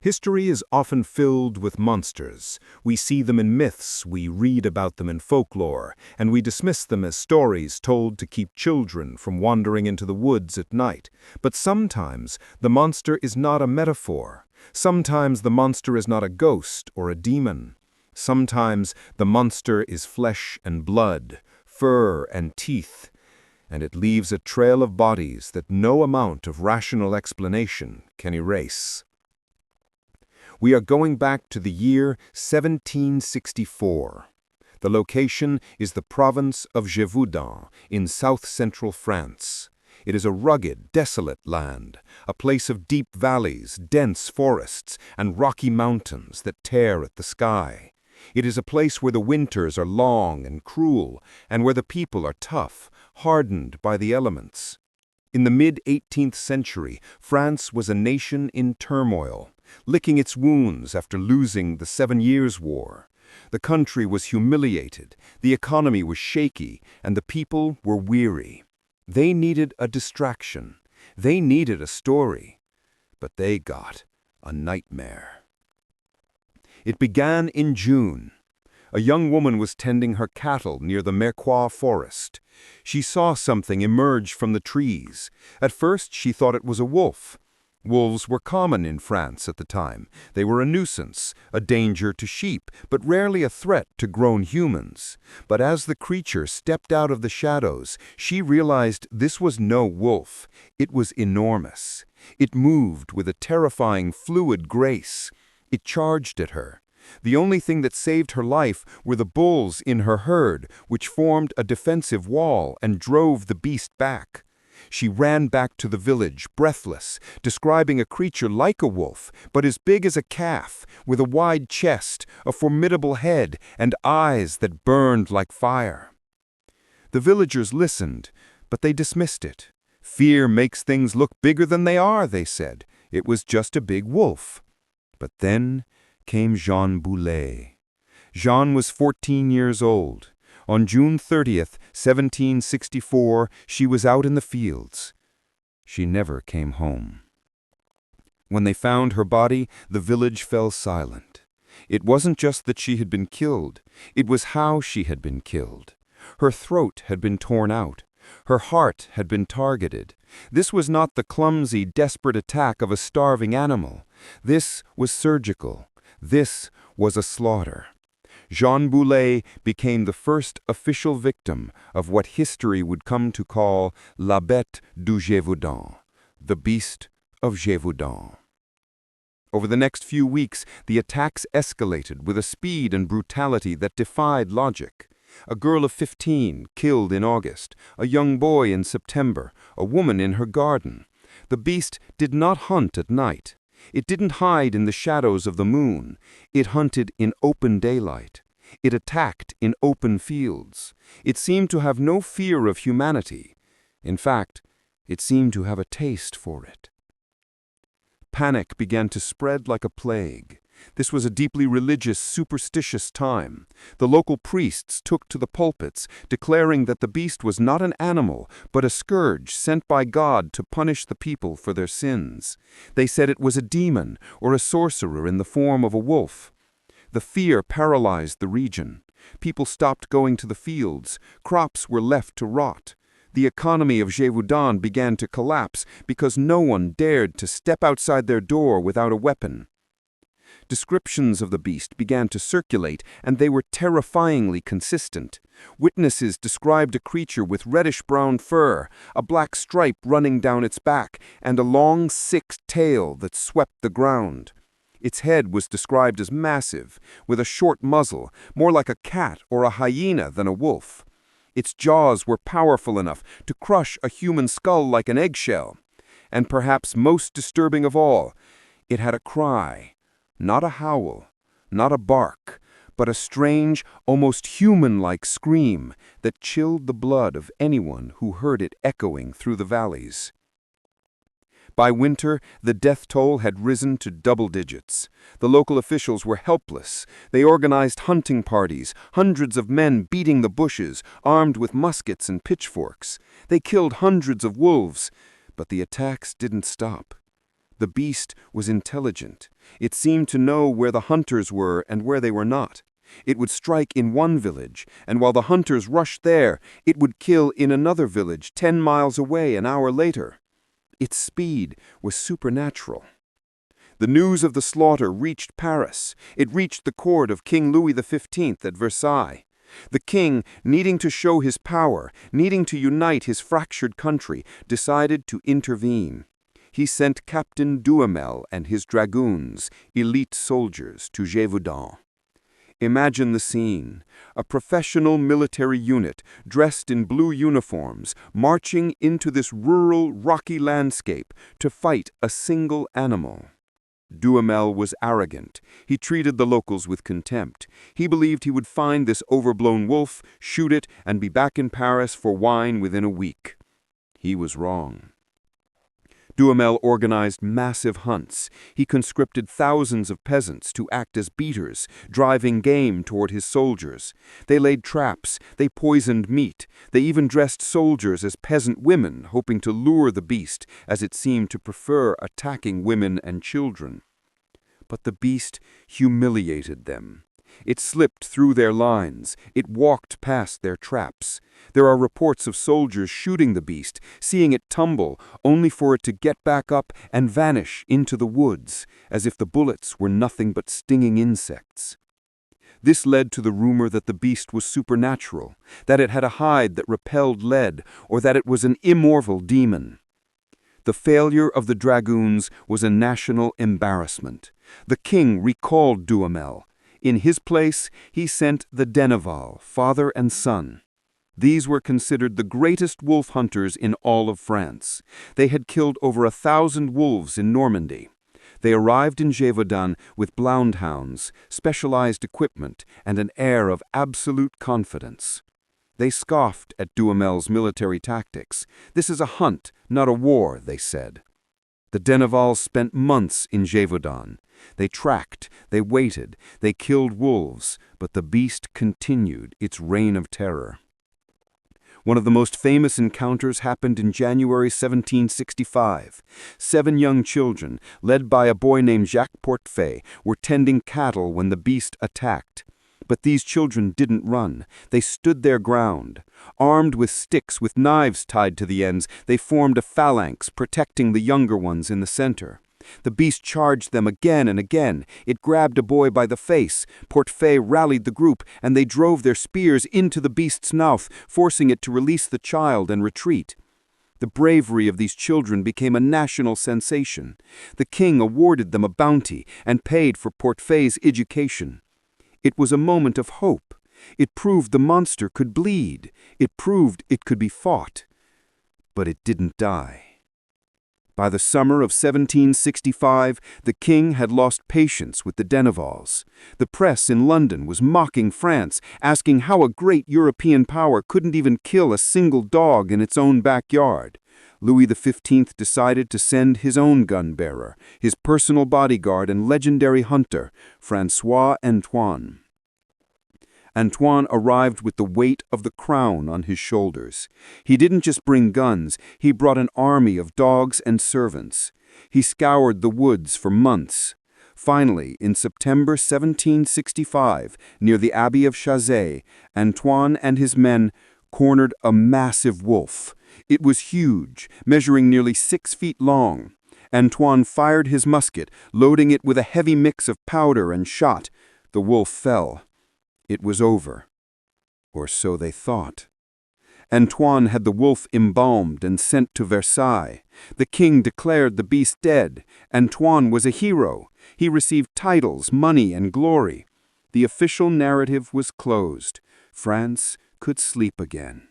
History is often filled with monsters. We see them in myths, we read about them in folklore, and we dismiss them as stories told to keep children from wandering into the woods at night. But sometimes the monster is not a metaphor. Sometimes the monster is not a ghost or a demon. Sometimes the monster is flesh and blood, fur and teeth, and it leaves a trail of bodies that no amount of rational explanation can erase. We are going back to the year 1764. The location is the province of Gévaudan in south-central France. It is a rugged, desolate land, a place of deep valleys, dense forests, and rocky mountains that tear at the sky. It is a place where the winters are long and cruel, and where the people are tough, hardened by the elements. In the mid-18th century, France was a nation in turmoil, licking its wounds after losing the 7 Years' War. The country was humiliated, the economy was shaky, and the people were weary. They needed a distraction. They needed a story. But they got a nightmare. It began in June. A young woman was tending her cattle near the Mercois forest. She saw something emerge from the trees. At first, she thought it was a wolf. Wolves were common in France at the time. They were a nuisance, a danger to sheep, but rarely a threat to grown humans. But as the creature stepped out of the shadows, she realized this was no wolf. It was enormous. It moved with a terrifying, fluid grace. It charged at her. The only thing that saved her life were the bulls in her herd, which formed a defensive wall and drove the beast back. She ran back to the village, breathless, describing a creature like a wolf, but as big as a calf, with a wide chest, a formidable head, and eyes that burned like fire. The villagers listened, but they dismissed it. Fear makes things look bigger than they are, they said. It was just a big wolf. But then came Jean Boulet. Jean was 14 years old. On June 30th, 1764, she was out in the fields. She never came home. When they found her body, the village fell silent. It wasn't just that she had been killed, it was how she had been killed. Her throat had been torn out. Her heart had been targeted. This was not the clumsy, desperate attack of a starving animal. This was surgical. This was a slaughter. Jean Boulet became the first official victim of what history would come to call la bête du Gévaudan, the Beast of Gévaudan. Over the next few weeks, the attacks escalated with a speed and brutality that defied logic. A girl of 15 killed in August, a young boy in September, a woman in her garden. The beast did not hunt at night. It didn't hide in the shadows of the moon. It hunted in open daylight. It attacked in open fields. It seemed to have no fear of humanity. In fact, it seemed to have a taste for it. Panic began to spread like a plague. This was a deeply religious, superstitious time. The local priests took to the pulpits, declaring that the beast was not an animal, but a scourge sent by God to punish the people for their sins. They said it was a demon or a sorcerer in the form of a wolf. The fear paralyzed the region. People stopped going to the fields. Crops were left to rot. The economy of Gévaudan began to collapse because no one dared to step outside their door without a weapon. Descriptions of the beast began to circulate, and they were terrifyingly consistent. Witnesses described a creature with reddish-brown fur, a black stripe running down its back, and a long, sick tail that swept the ground. Its head was described as massive, with a short muzzle, more like a cat or a hyena than a wolf. Its jaws were powerful enough to crush a human skull like an eggshell. And perhaps most disturbing of all, it had a cry. Not a howl, not a bark, but a strange, almost human-like scream that chilled the blood of anyone who heard it echoing through the valleys. By winter, the death toll had risen to double digits. The local officials were helpless. They organized hunting parties, hundreds of men beating the bushes, armed with muskets and pitchforks. They killed hundreds of wolves, but the attacks didn't stop. The beast was intelligent. It seemed to know where the hunters were and where they were not. It would strike in one village, and while the hunters rushed there, it would kill in another village 10 miles away an hour later. Its speed was supernatural. The news of the slaughter reached Paris. It reached the court of King Louis XV at Versailles. The king, needing to show his power, needing to unite his fractured country, decided to intervene. He sent Captain Duhamel and his dragoons, elite soldiers, to Gévaudan. Imagine the scene. A professional military unit, dressed in blue uniforms, marching into this rural, rocky landscape to fight a single animal. Duhamel was arrogant. He treated the locals with contempt. He believed he would find this overblown wolf, shoot it, and be back in Paris for wine within a week. He was wrong. Duhamel organized massive hunts. He conscripted thousands of peasants to act as beaters, driving game toward his soldiers. They laid traps, they poisoned meat, they even dressed soldiers as peasant women, hoping to lure the beast, as it seemed to prefer attacking women and children. But the beast humiliated them. It slipped through their lines. It walked past their traps. There are reports of soldiers shooting the beast, seeing it tumble, only for it to get back up and vanish into the woods, as if the bullets were nothing but stinging insects. This led to the rumor that the beast was supernatural, that it had a hide that repelled lead, or that it was an immortal demon. The failure of the dragoons was a national embarrassment. The king recalled Duhamel. In his place, he sent the Denneval, father and son. These were considered the greatest wolf hunters in all of France. They had killed over 1,000 wolves in Normandy. They arrived in Gévaudan with bloodhounds, specialized equipment, and an air of absolute confidence. They scoffed at Duhamel's military tactics. "This is a hunt, not a war," they said. The Dennevals spent months in Gévaudan. They tracked, they waited, they killed wolves, but the beast continued its reign of terror. One of the most famous encounters happened in January 1765. 7 young children, led by a boy named Jacques Portefeuille, were tending cattle when the beast attacked. But these children didn't run. They stood their ground. Armed with sticks with knives tied to the ends, they formed a phalanx, protecting the younger ones in the center. The beast charged them again and again. It grabbed a boy by the face. Portefeuille rallied the group, and they drove their spears into the beast's mouth, forcing it to release the child and retreat. The bravery of these children became a national sensation. The king awarded them a bounty and paid for Portefeuille's education. It was a moment of hope. It proved the monster could bleed. It proved it could be fought. But it didn't die. By the summer of 1765, the king had lost patience with the Dennevals. The press in London was mocking France, asking how a great European power couldn't even kill a single dog in its own backyard. Louis XV decided to send his own gun-bearer, his personal bodyguard and legendary hunter, François Antoine. Antoine arrived with the weight of the crown on his shoulders. He didn't just bring guns, he brought an army of dogs and servants. He scoured the woods for months. Finally, in September 1765, near the Abbey of Chazé, Antoine and his men cornered a massive wolf. It was huge, measuring nearly 6 feet long. Antoine fired his musket, loading it with a heavy mix of powder and shot. The wolf fell. It was over. Or so they thought. Antoine had the wolf embalmed and sent to Versailles. The king declared the beast dead. Antoine was a hero. He received titles, money, and glory. The official narrative was closed. France could sleep again.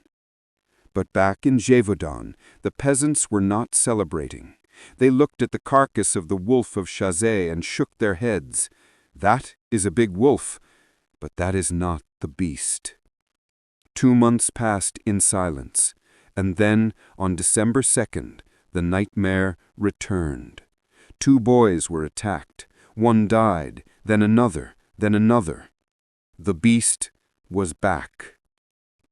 But back in Gévaudan, the peasants were not celebrating. They looked at the carcass of the wolf of Chazé and shook their heads. That is a big wolf, but that is not the beast. 2 months passed in silence, and then, on December 2nd, the nightmare returned. 2 boys were attacked. One died, then another, then another. The beast was back.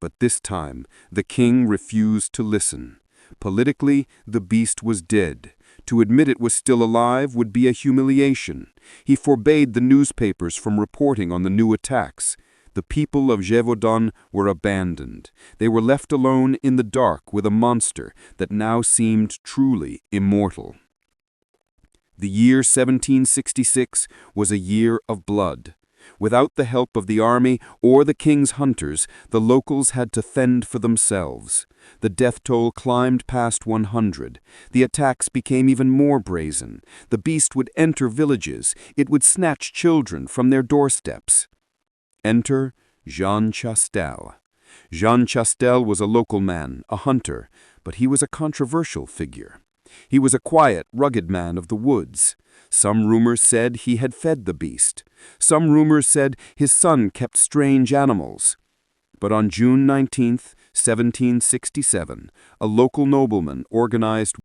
But this time, the king refused to listen. Politically, the beast was dead. To admit it was still alive would be a humiliation. He forbade the newspapers from reporting on the new attacks. The people of Gévaudan were abandoned. They were left alone in the dark with a monster that now seemed truly immortal. The year 1766 was a year of blood. Without the help of the army or the king's hunters, the locals had to fend for themselves. The death toll climbed past 100. The attacks became even more brazen. The beast would enter villages. It would snatch children from their doorsteps. Enter Jean Chastel. Jean Chastel was a local man, a hunter, but he was a controversial figure. He was a quiet, rugged man of the woods. Some rumors said he had fed the beast. Some rumors said his son kept strange animals. But on June 19, 1767, a local nobleman organized